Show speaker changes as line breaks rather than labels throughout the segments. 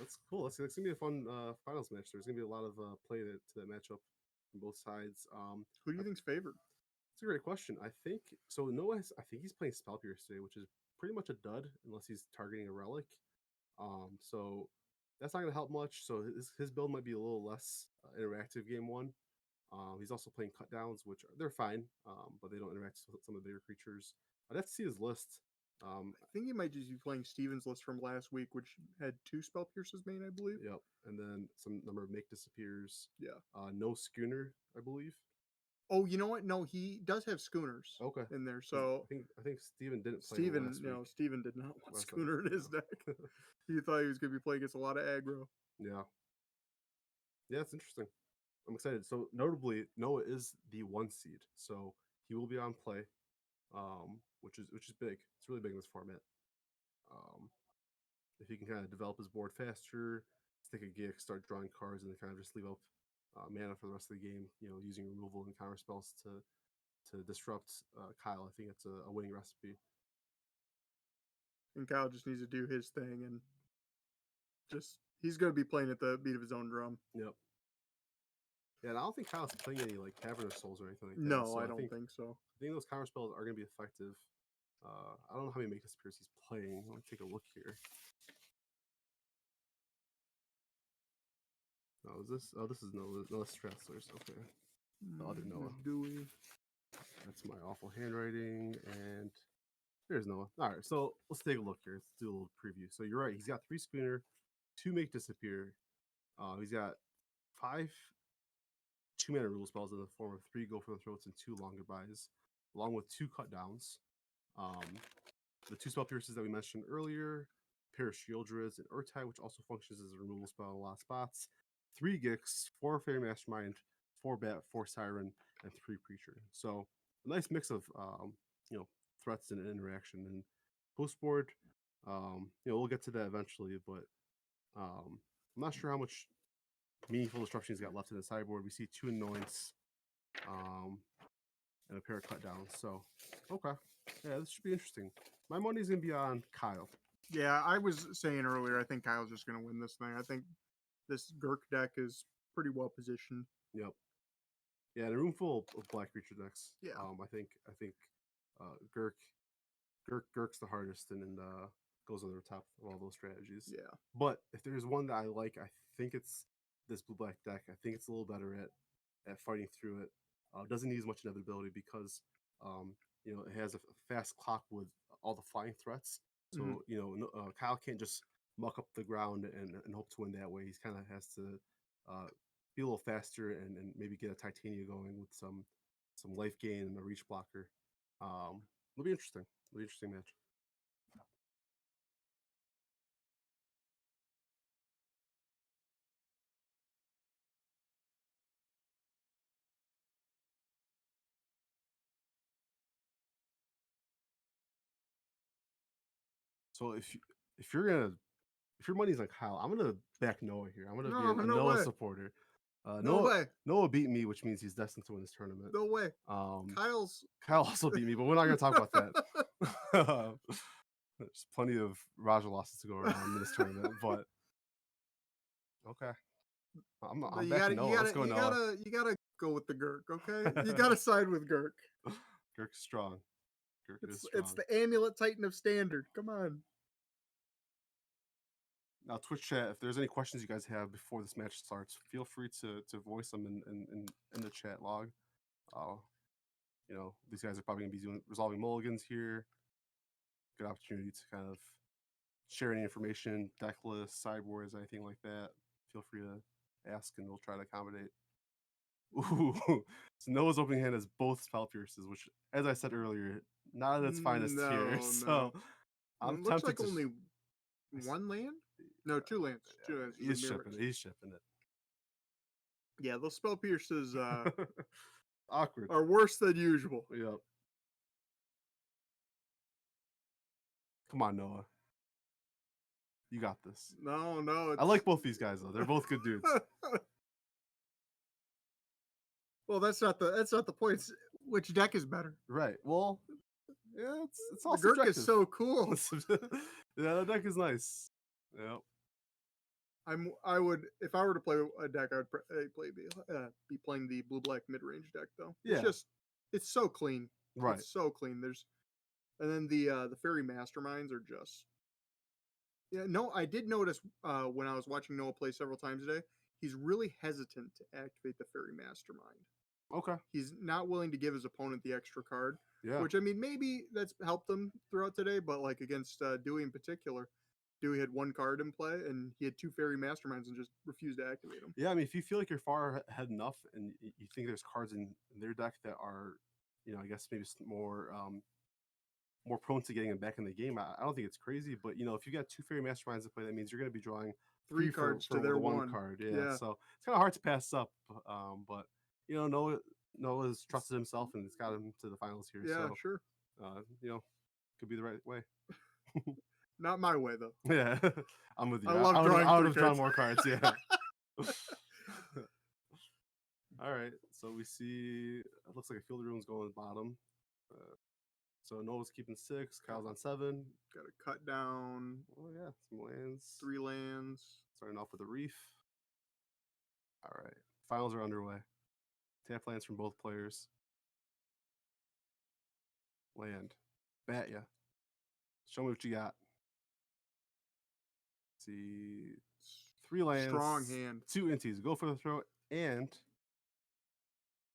That's cool. That's gonna be a fun finals match. There's gonna be a lot of play to that matchup from both sides.
Who do you think's favored?
That's a great question. I think so. Noah, I think he's playing Spell Pierce today, which is pretty much a dud unless he's targeting a relic. So that's not gonna help much. So his build might be a little less interactive game one. He's also playing cut downs, which they're fine, but they don't interact with some of the bigger creatures. I'd have to see his list.
I think he might just be playing Steven's list from last week, which had 2 Spell Pierces main, I believe.
Yep, and then some number of Make Disappears.
Yeah.
No Schooner, I believe.
Oh, you know what? No, he does have Schooners.
Okay.
In there, so
I think Steven didn't play.
Steven did not want Schooner in his deck. He thought he was going to be playing against a lot of aggro.
Yeah. Yeah, it's interesting. I'm excited. So notably, Noah is the 1 seed, so he will be on play, which is big. It's really big in this format. If he can kind of develop his board faster, stick a Gix, start drawing cards, and then kind of just leave up mana for the rest of the game, using removal and counter spells to disrupt Kyle, I think it's a winning recipe.
And Kyle just needs to do his thing, and he's going to be playing at the beat of his own drum.
Yep. Yeah, and I don't think Kyle's playing any like Cavern of Souls or anything like that.
No, so I don't think so.
I think those counter spells are going to be effective. I don't know how many Make Disappears he's playing. Let me take a look here. Oh, is this? Oh, this is Noah Strassler's. Okay. The other Noah.
Dewey.
That's my awful handwriting. And there's Noah. All right, so let's take a look here. Let's do a little preview. So you're right. He's got 3 Schooner, 2 Make Disappear. He's got 5 2-mana rule spells in the form of 3 Go for the Throats and 2 Long Goodbyes, along with 2 cut downs. The 2 Spell Pierces that we mentioned earlier, pair of Shield Druids and Urtai, which also functions as a removal spell in a lot of spots. 3 Gix, 4 Fairy Mastermind, 4 Bat, 4 Siren, and 3 Preacher. So a nice mix of threats and interaction. And post board, we'll get to that eventually, but I'm not sure how much meaningful disruption he's got left in the sideboard. We see 2 Annoyance, and a pair of cut downs. So okay, yeah, this should be interesting. My money's gonna be on Kyle.
Yeah, I was saying earlier, I think Kyle's just gonna win this thing. I think this Gurk deck is pretty well positioned.
Yep. Yeah, in a room full of black creature decks.
Yeah.
I think Gurk's the hardest and goes over the top of all those strategies.
Yeah.
But if there's one that I like, I think it's this blue black deck. I think it's a little better at fighting through it. Doesn't need as much inevitability because it has a fast clock with all the flying threats. So Kyle can't just muck up the ground and hope to win that way. He kind of has to be a little faster and maybe get a Titania going with some life gain and a reach blocker. It'll be interesting. It'll be an interesting match. So if your money's on Kyle, I'm gonna back Noah here. I'm gonna be a Noah supporter. Noah beat me, which means he's destined to win this tournament.
No way. Kyle
also beat me, but we're not gonna talk about that. There's plenty of Raja losses to go around in this tournament, but okay. I'm backing Noah. Let's go, Noah.
You gotta go with the Gurk, okay? You gotta side with Gurk.
Gurk's strong.
It's the Amulet Titan of Standard. Come on.
Now, Twitch chat, if there's any questions you guys have before this match starts, feel free to voice them in the chat log. These guys are probably going to be resolving mulligans here. Good opportunity to kind of share any information, deck lists, sideboards, anything like that. Feel free to ask, and we'll try to accommodate. Ooh, so Noah's opening hand has both Spell Pierces, which, as I said earlier, not at its finest here. So I'm
looks
tempted
like only 1 land? No, 2 lands. 2 lands.
He's shipping it.
Yeah, those Spell Pierces
awkward
are worse than usual.
Yep. Come on, Noah. You got this.
No.
I like both these guys though. They're both good dudes.
Well, that's not the point. It's which deck is better?
Right. Well, yeah, it's all
the Gurk
subjective.
is so cool.
Yeah, the deck is nice. Yep.
I would if I were to play a deck, I would be playing the blue black mid range deck though.
Yeah.
It's so clean.
Right.
It's so clean. And then the fairy masterminds are just no. I did notice when I was watching Noah play several times today, he's really hesitant to activate the fairy mastermind.
Okay.
He's not willing to give his opponent the extra card.
Yeah.
Which I mean, maybe that's helped him throughout today, but like against Dewey in particular, Dewey had one card in play and he had two fairy masterminds and just refused to activate them.
Yeah, I mean, if you feel like you're far ahead enough and you think there's cards in their deck that are, I guess maybe more prone to getting them back in the game, I don't think it's crazy. But if you got two fairy masterminds to play, that means you're going to be drawing
three cards
for
to their
one card. Yeah, so it's kind of hard to pass up. But Noah's trusted himself and it's got him to the finals here.
Yeah,
so,
sure.
Could be the right way.
Not my way though.
Yeah, I'm with you.
I love drawing.
I would have drawn more cards. Yeah. All right, so we see it looks like a field of runes going to the bottom. So Noah's keeping 6, Kyle's on 7.
Got to cut down.
Oh yeah, some lands.
3 lands.
Starting off with a reef. All right, finals are underway. Tap lands from both players. Land. Bat ya. Show me what you got. Let's see, 3 lands.
Strong hand.
2 inties. Go for the throw and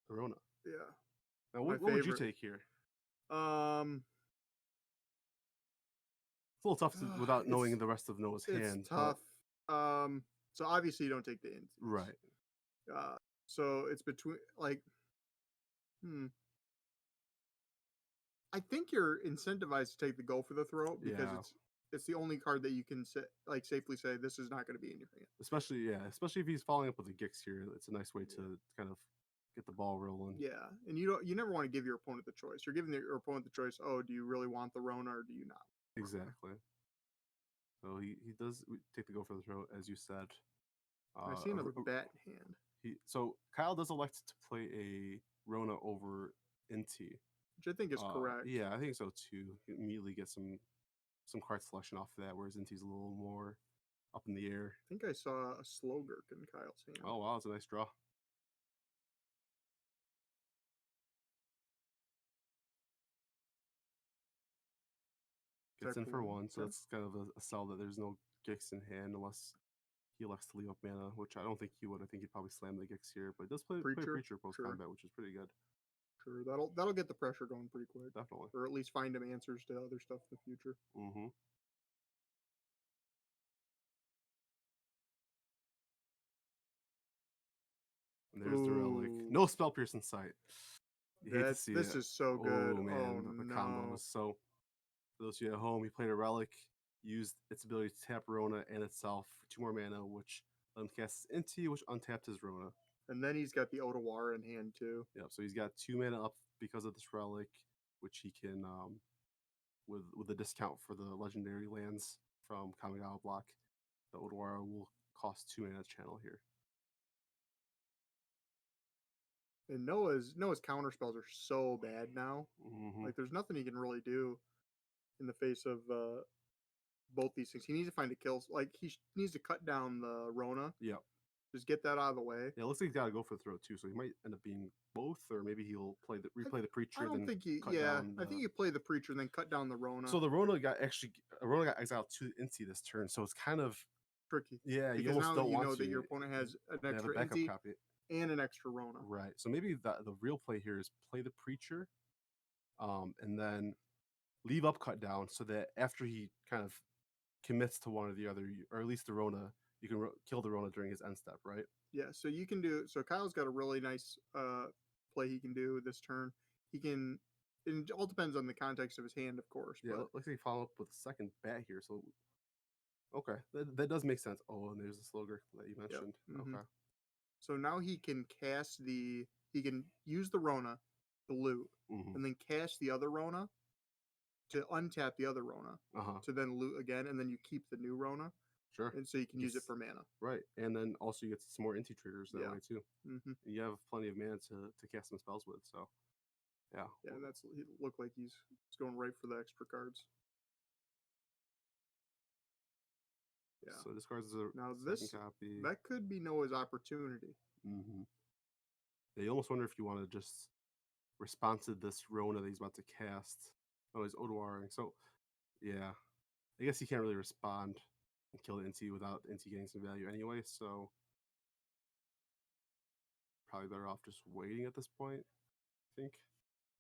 Corona.
Yeah.
Now, what would you take here?
It's
a little tough without knowing the rest of Noah's hand.
It's tough. So obviously you don't take the inties.
Right.
So it's between I think you're incentivized to take the go for the throw because it's the only card that you can safely say this is not going to be in your hand.
Especially if he's following up with a Gix here, it's a nice way to kind of get the ball rolling.
Yeah, and you never want to give your opponent the choice. You're giving your opponent the choice. Oh, do you really want the Rona or do you not?
Exactly. So he does take the go for the throw, as you said.
I see another bat in hand.
So Kyle does elect to play a Rona over NT,
which I think is correct.
Yeah, I think so too. You immediately get some card selection off of that, whereas NT's a little more up in the air.
I think I saw a Slowgurk in Kyle's hand.
Oh wow, that's a nice draw. Gets in for 1, so it's kind of a sell that there's no Gix in hand unless he elects to leave up mana, which I don't think he would. I think he'd probably slam the Gix here, but he does play Preacher post combat, which is pretty good.
Sure, that'll get the pressure going pretty quick.
Definitely.
Or at least find him answers to other stuff in the future.
Mm-hmm. And there's the relic. No spell pierce in sight.
This is so good.
Oh man, the combos. So for those of you at home, he played a relic, used its ability to tap Rona and itself for 2 more mana, which let him cast his Inti, which untapped his Rona.
And then he's got the Otawara in hand too.
Yep, so he's got 2 mana up because of this relic, which he can with the discount for the legendary lands from Kamigawa block, the Otawara will cost 2 mana to channel here.
And Noah's counter spells are so bad now.
Mm-hmm.
Like there's nothing he can really do in the face of both these things. He needs to find a kill. Like he needs to cut down the Rona.
Yep.
Just get that out of the way.
Yeah, it looks like he's got to go for the throw too, so he might end up being both, or maybe he'll replay the Preacher.
I think you play the Preacher and then cut down the Rona.
So the Rona got exiled to Inti this turn, so it's kind of
tricky.
Yeah,
because
you almost don't want
that your opponent has an extra
backup
Inti
copy
and an extra Rona.
Right. So maybe the real play here is play the Preacher, and then leave up cut down so that after he kind of commits to one or the other, or at least the Rona, you can kill the Rona during his end step, right?
Yeah, so you can do. So Kyle's got a really nice play he can do this turn. He can. It all depends on the context of his hand, of course.
Yeah,
but
looks like he follow up with a second bat here. So, okay, that does make sense. Oh, and there's the Slogger that you mentioned.
Yep. Mm-hmm.
Okay.
So now he can cast he can use the Rona to loot, and then cast the other Rona to untap the other Rona to then loot again, and then you keep the new Rona.
Sure.
And so you can use it for mana. Right.
And then also you get some more Inti triggers that way too.
Mm-hmm.
You have plenty of mana to cast some spells with. So, yeah.
Yeah, he looked like he's going right for the extra cards. Yeah.
So discards the
now
second copy.
that could be Noah's opportunity.
Mm-hmm. Yeah, you almost wonder if you want to just respond to this Rona that he's about to cast. Oh, he's Odoaring. So, yeah, I guess he can't really respond and kill the NT without the NT getting some value anyway. So, probably better off just waiting at this point, I think.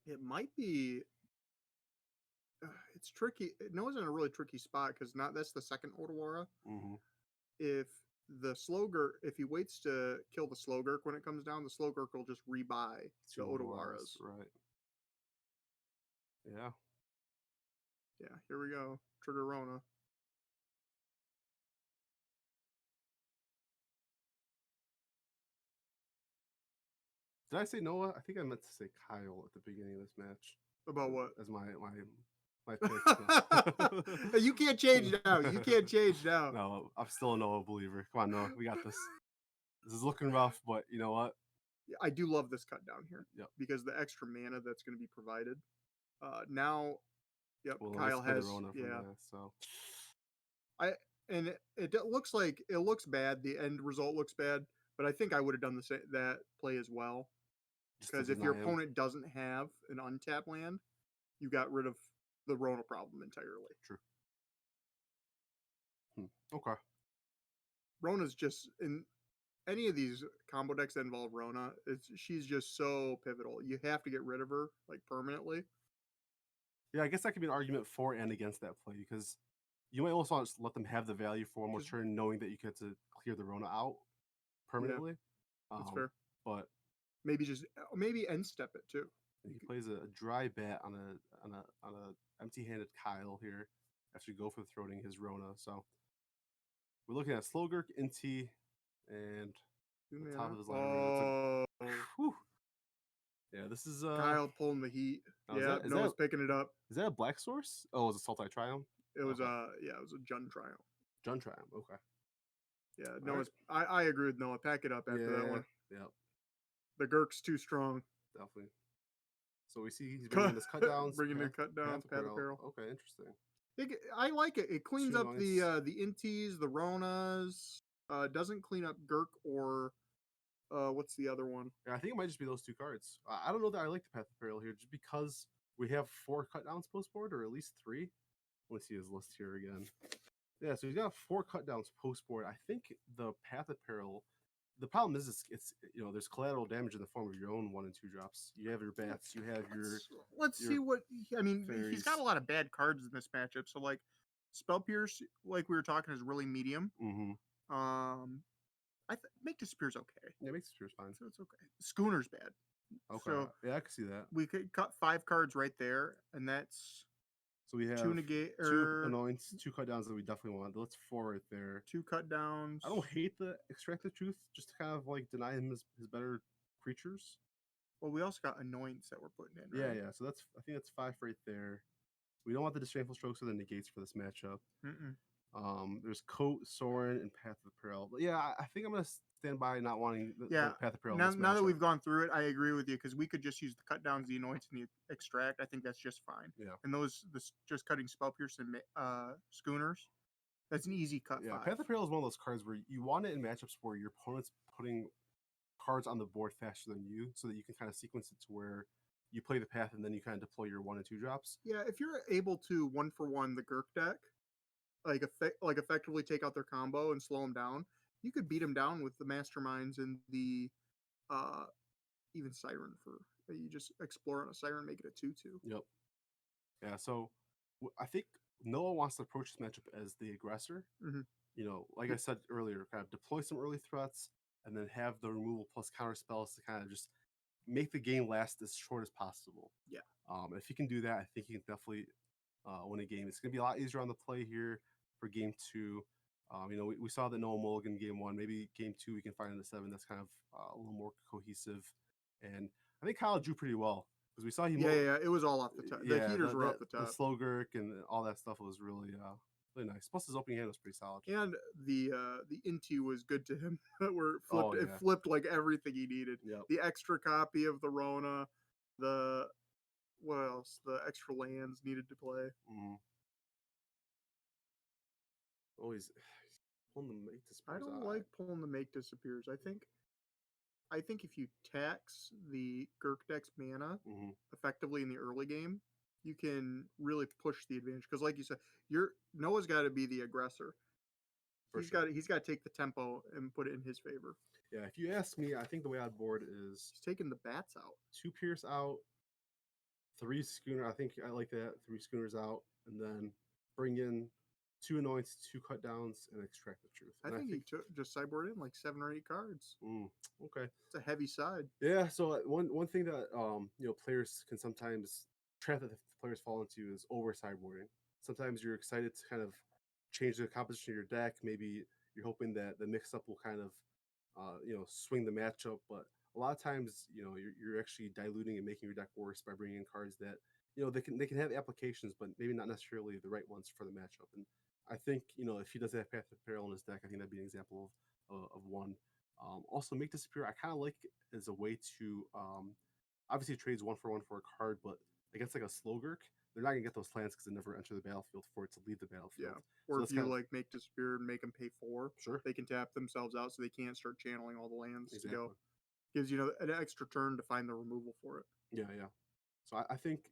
It might be. It's tricky. Noah's in a really tricky spot because that's the second Odawara.
Mm-hmm.
If if he waits to kill the Slowgurk when it comes down, the Slowgurk will just rebuy the Odawaras.
Right. Yeah.
Yeah, here we go. Trigger Rona.
Did I say Noah? I think I meant to say Kyle at the beginning of this match.
About what?
As my pick.
You can't change now. You can't change now.
No, I'm still a Noah believer. Come on, Noah. We got this. This is looking rough, but you know what?
I do love this cut down here.
Yep.
Because the extra mana that's going to be provided. Now, yep,
well,
Kyle has
so
it looks like it looks bad. The end result looks bad, but I think I would have done that play as well. Because if your opponent doesn't have an untapped land, you got rid of the Rona problem entirely.
True. Okay.
Rona's just in any of these combo decks that involve Rona. She's just so pivotal. You have to get rid of her like permanently.
Yeah, I guess that could be an argument for and against that play because you might also want to let them have the value for one more turn, knowing that you get to clear the Rona out permanently.
Yeah, that's fair.
But
maybe end step it too.
He plays a dry bat on a empty-handed Kyle here after you go for throwing his Rona. So we're looking at Slowgurk, NT, and the top of his line. Yeah, this is
Kyle pulling the heat.
Noah's
picking it up.
Is that a black source? Oh, it was a Sultai Triumph?
It was it was a Jund Triumph.
Jund Triumph, okay.
Yeah, Noah's I agree with Noah. Pack it up after that one.
Yep.
The Gurk's too strong.
Definitely. So we see he's bringing this cut downs.
Bringing the cut downs, Path Apparel.
Okay, interesting.
I like it. It cleans up the Inties, the Ronas. Doesn't clean up Gurk or what's the other one?
Yeah, I think it might just be those two cards. I don't know that I like the Path Apparel here, just because we have 4 cut downs post board, or at least 3. Let me see his list here again. Yeah, so he's got 4 cut downs post board. I think the Path Apparel. The problem is, it's there's collateral damage in the form of your own 1 and 2 drops. You have your bats. You have your.
Let's see what I mean. Fairies. He's got a lot of bad cards in this matchup. So like, Spell Pierce, like we were talking, is really medium.
Mm-hmm.
Make Disappear's okay.
Yeah, Make Disappear's fine.
So it's okay. Schooner's bad.
Okay. So yeah, I can see that.
We could cut 5 cards right there, and that's.
So we have
2 negate
2 annoyance, 2 cut downs that we definitely want. That's 4 right there.
2 cut downs.
I don't hate the Extract the Truth, just to kind of like deny him his better creatures.
Well, we also got annoyance that we're putting in. Right?
Yeah. So I think that's 5 right there. We don't want the Disdainful Strokes or the negates for this matchup. There's Coat, Soren, and Path of Apparel. But yeah, I think I'm gonna stand by not wanting the Path of Apparel.
Now that we've gone through it, I agree with you because we could just use the cut downs, the annoyance, and the extract. I think that's just fine.
Yeah.
And just cutting Spell Pierce and Schooners, that's an easy cut.
Yeah.
5.
Path of Apparel is one of those cards where you want it in matchups where your opponent's putting cards on the board faster than you, so that you can kind of sequence it to where you play the path and then you kind of deploy your 1 and 2 drops.
Yeah, if you're able to 1-for-1 the Gurk deck, like effectively take out their combo and slow them down, you could beat them down with the Masterminds and the even Siren you just explore on a Siren, make it a 2/2.
Yep. Yeah, so I think Noah wants to approach this matchup as the aggressor.
Mm-hmm.
Like I said earlier, kind of deploy some early threats and then have the removal plus counter spells to kind of just make the game last as short as possible.
Yeah.
If you can do that, I think you can definitely win a game. It's going to be a lot easier on the play here for game 2. We saw that Noah Mulligan game 1. Maybe game 2 we can find in the 7 that's kind of a little more cohesive. And I think Kyle drew pretty well because we saw he.
Yeah, it was all off the top. The heaters were off the top.
The Slowgurk and all that stuff was really nice. Plus his opening hand was pretty solid.
And the Inti was good to him. It flipped like everything he needed.
Yep.
The extra copy of the Rona, what else? The extra lands needed to play.
Mm-hmm. Oh, he's pulling the Make Disappears.
I don't like pulling the Make Disappears. I think if you tax the Gurkdeck's mana effectively in the early game, you can really push the advantage. Because, like you said, Noah's got to be the aggressor. He's got to take the tempo and put it in his favor.
Yeah, if you ask me, I think the way I'd board is
he's taking the bats out.
2 Pierce out, 3 Schooner. I think I like that. 3 Schooners out, and then bring in 2 Anoints, 2 Cut Downs, and Extract the Truth.
And I think he just sideboarded in like 7 or 8 cards.
Okay,
it's a heavy side.
Yeah. So one thing that players can sometimes trap that the players fall into is over sideboarding. Sometimes you're excited to kind of change the composition of your deck. Maybe you're hoping that the mix-up will kind of swing the matchup, but a lot of times you're actually diluting and making your deck worse by bringing in cards that they can have applications, but maybe not necessarily the right ones for the matchup. And I think if he does have Path of Peril in his deck, I think that'd be an example of one. Also, Make Disappear, I kind of like as a way to obviously it trades 1 for 1 for a card, but against like a Slogurk, they're not gonna get those lands because they never enter the battlefield for it to leave the battlefield.
Yeah. Or so if you like Make Disappear and make them pay 4,
sure,
they can tap themselves out so they can't start channeling all the lands to go. Gives you an extra turn to find the removal for it.
Yeah. So I think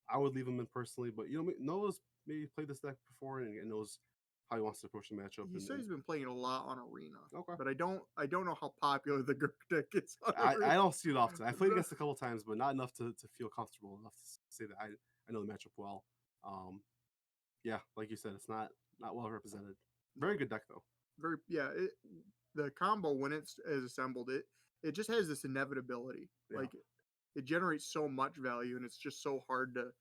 I would leave him in personally, but Noah's maybe played this deck before and knows how he wants to approach the matchup.
He said he's been playing it a lot on Arena.
Okay.
But I don't know how popular the Gurk deck is on
I don't see it often. I played against it a couple times, but not enough to feel comfortable enough to say that I know the matchup well. Yeah, like you said, it's not well represented. Very good deck though.
The combo when it's assembled, it just has this inevitability. Yeah. Like it generates so much value, and it's just so hard to.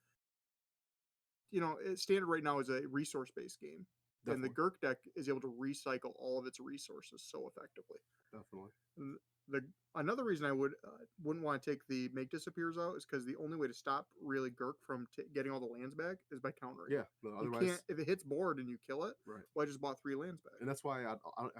Standard right now is a resource-based game. Definitely. And the Gurk deck is able to recycle all of its resources so effectively.
Definitely.
Another reason I wouldn't want to take the Make Disappears out is because the only way to stop really Gurk from getting all the lands back is by countering.
Yeah, no, otherwise
you can't, if it hits board and you kill it.
Right.
Well, I just bought 3 lands back.
And that's why I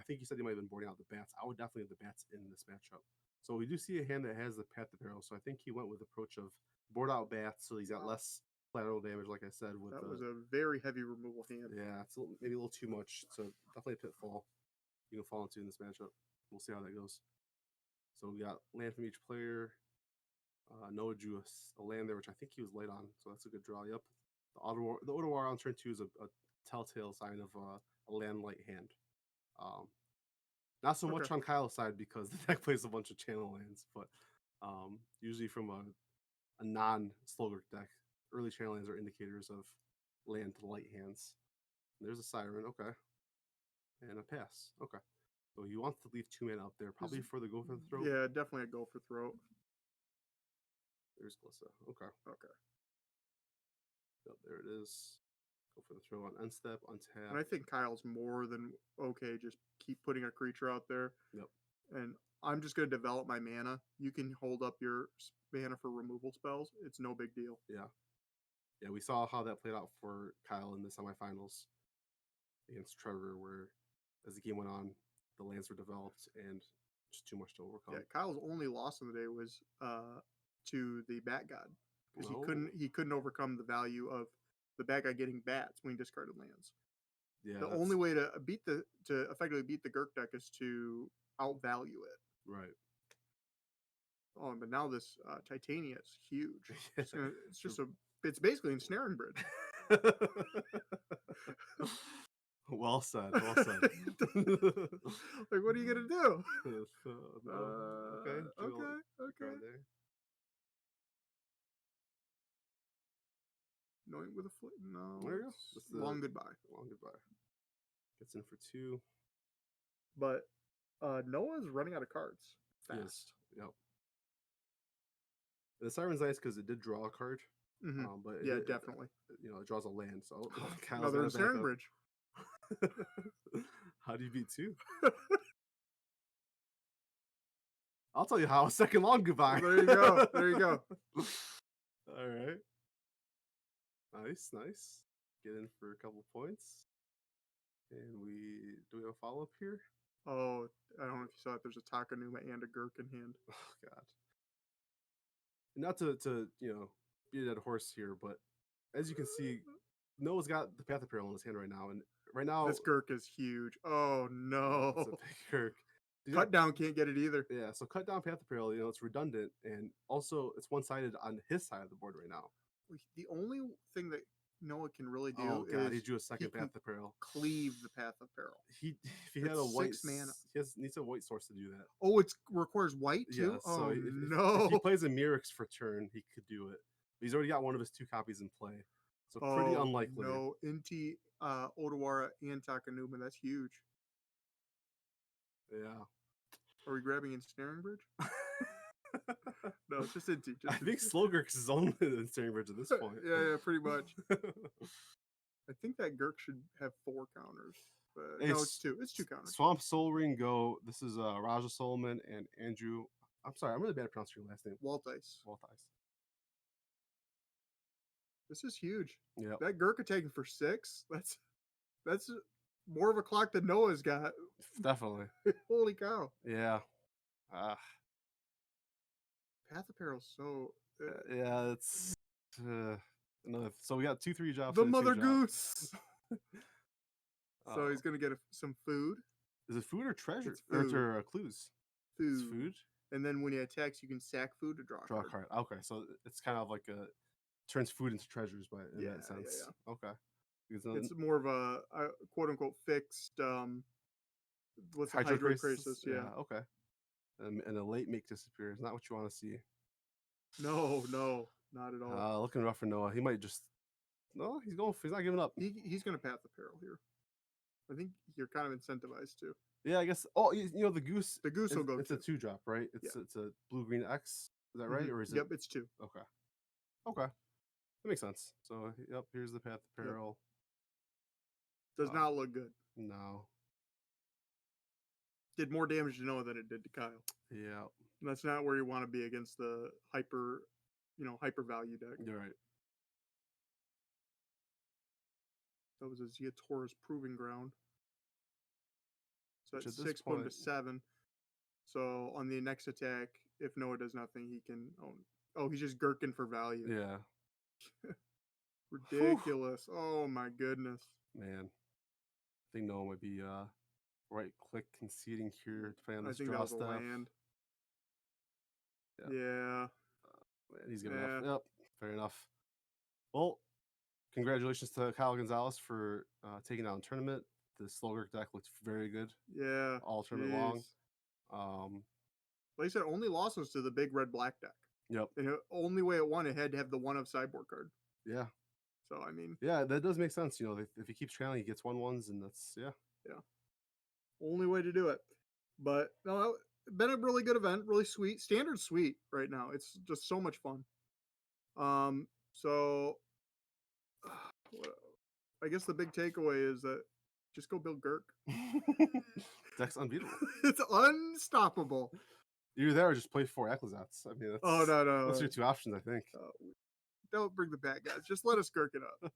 think you said you might have been boarding out the bats. I would definitely have the bats in this matchup. So we do see a hand that has the Path of Peril. So I think he went with the approach of board out bats, so he's got less collateral damage, like I said. That
was a very heavy removal hand.
Yeah, it's maybe a little too much. So definitely a pitfall you can fall into in this matchup. We'll see how that goes. So we got land from each player. Noah drew a land there, which I think he was late on. So that's a good draw. Yep. The Otawar on turn 2 is a telltale sign of a land light hand. Not so much on Kyle's side because the deck plays a bunch of channel lands, but usually from a non-Slogurk deck, early channel lands are indicators of land light hands. There's a Siren, okay. And a pass, okay. So he wants to leave 2 mana up there, probably for the Go for the Throat.
Yeah, definitely a Go for Throat.
There's Glissa, okay.
Okay.
Yep, there it is. Go for the Throat on end step, untap.
And I think Kyle's more than okay. Just keep putting a creature out there.
Yep.
And I'm just going to develop my mana. You can hold up your mana for removal spells. It's no big deal.
Yeah. Yeah, we saw how that played out for Kyle in the semifinals against Trevor, where as the game went on, the lands were developed and just too much to overcome.
Yeah, Kyle's only loss of the day was to the Bat God because he couldn't overcome the value of the Bat God getting bats when he discarded lands. Yeah, the only way to effectively beat the Gurk deck is to outvalue it.
Right.
Oh, but now this Titania is huge. It's basically ensnaring bridge.
Well said. Well said.
Like, what are you gonna do?
Okay. There.
Knowing with a flip. No.
There you go.
Long goodbye.
Long goodbye. Gets in for 2.
But Noah's running out of cards fast.
Yes. Yep. The Siren's nice because it did draw a card.
Mm-hmm.
But
yeah, definitely.
It draws a land. So
another ensnaring bridge.
How do you beat 2? I'll tell you how. Second long goodbye.
There you go. There you go.
All right. Nice. Get in for a couple points. And do we have a follow-up here?
Oh, I don't know if you saw it. There's a Takanuma and a Gurk in hand.
Oh, God. Not to beat a dead horse here, but as you can see, Noah's got the Path of Peril in his hand right now, and right now.
This Girk is huge. Oh no.
It's a big Girk.
Cut down can't get it either.
Yeah, so cut down Panther Peril, it's redundant, and also it's one-sided on his side of the board right now.
The only thing that Noah can really do
he
is
drew a second Path of Peril.
Cleave the Path of Peril.
If he had a white
6 mana,
needs a white source to do that.
Oh, it requires white too.
Yeah,
oh
so
no!
If he plays a Mirrex for turn, he could do it. But he's already got one of his 2 copies in play, so pretty unlikely.
No, Inti, Odawara, and Takanuma. That's huge.
Yeah.
Are we grabbing Ensnaring Bridge? No, it's just Inti.
I think Slowgurk is only the Ensnaring Bridge at this point.
yeah, pretty much. I think that Girk should have 4 counters. But no, it's 2. It's 2 counters.
Swamp Soul Ring Go. This is Raja Solomon and Andrew. I'm sorry, I'm really bad at pronouncing your last name.
Waltice. This is huge.
Yeah.
That Girk attacking for 6. That's more of a clock than Noah's got.
Definitely.
Holy cow.
Yeah.
Path of Peril. So
yeah, it's no. So we got 2-3 jobs.
The Mother Goose. So he's gonna get some food.
Is it food or treasure?
It's food.
Or clues?
Food.
It's food.
And then when he attacks, you can sack food to draw a
card. Okay, so it's kind of like turns food into treasures, but in that sense.
Yeah.
Okay.
It's more of a quote unquote fixed what's the Hydro Crisis? Yeah.
Okay. And a late make disappear is not what you want to see.
No, not at all.
Looking rough for Noah. He might just he's not giving up.
He's gonna Path the Peril here. I think you're kind of incentivized to.
Yeah, I guess. Oh, the goose.
The goose will go.
It's a 2-drop, right? It's a blue-green X. Is that right, or is it?
Yep, it's 2.
Okay, that makes sense. So, yep, here's the Path of Peril.
Does not look good.
No.
Did more damage to Noah than it did to Kyle.
Yeah.
And that's not where you want to be against the hyper value deck.
You're right.
That was a Zia Taurus Proving Ground. So that's 6 to 7. So on the next attack, if Noah does nothing, he can he's just gurking for value.
Yeah.
Ridiculous. Oh my goodness.
Man. I think Noah might be right click conceding here depending on this draw stuff.
Land. Yeah.
Man, he's giving up. Yep. Fair enough. Well, congratulations to Kyle Gonzalez for taking down the tournament. The Slowgurk deck looks very good.
Yeah.
All tournament long.
Like I said, only loss was to the big red-black deck.
Yep.
And the only way it won, it had to have the 1 of sideboard card.
Yeah.
So, I mean.
Yeah, that does make sense. If he keeps trailing, he gets 1/1s, and that's, yeah.
Only way to do it. But, no, been a really good event. Really sweet. Standard sweet right now. It's just so much fun. So, I guess the big takeaway is that just go build Girk.
Deck's unbeatable.
It's unstoppable.
Either that or just play 4 Ecclesats. I mean, that's,
no.
Those are your 2 options, I think.
Don't bring the bad guys. Just let us Girk it up.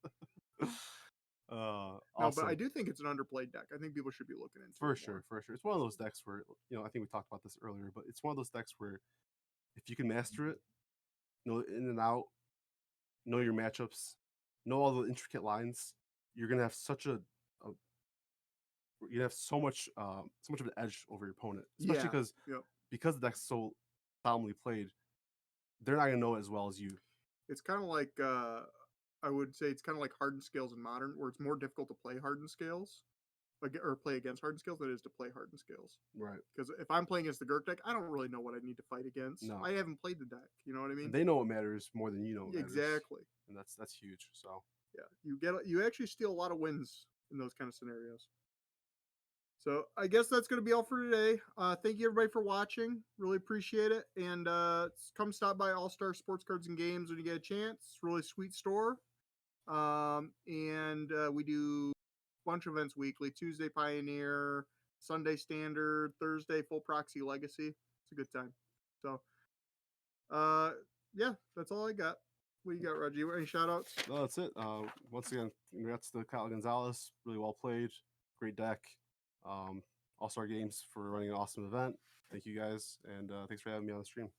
Awesome.
No, but I do think it's an underplayed deck. I think people should be looking into
for
it
sure.
more.
For sure. It's one of those decks where, I think we talked about this earlier, but it's one of those decks where if you can master it, know in and out, know your matchups, know all the intricate lines, you're gonna have you have so much of an edge over your opponent, especially because the deck's so solemnly played. They're not gonna know it as well as you.
It's kind of like I would say it's kind of like hardened scales in Modern, where it's more difficult to play hardened scales, or play against hardened scales than it is to play hardened scales.
Right.
Because if I'm playing against the Girk deck, I don't really know what I need to fight against.
No.
I haven't played the deck. You know what I mean?
And they know what matters more than you know what matters.
Exactly.
And that's huge. So
yeah, you actually steal a lot of wins in those kind of scenarios. So I guess that's going to be all for today. Thank you everybody for watching. Really appreciate it. And come stop by All Star Sports Cards and Games when you get a chance. Really sweet store. And we do a bunch of events weekly. Tuesday Pioneer, Sunday Standard, Thursday Full Proxy Legacy. It's a good time. So yeah, that's all I got. What you got, Reggie? Any shout outs?
No, that's it. Once again, congrats to Kyle Gonzalez. Really well played. Great deck. All-Star Games for running an awesome event. Thank you guys, and thanks for having me on the stream.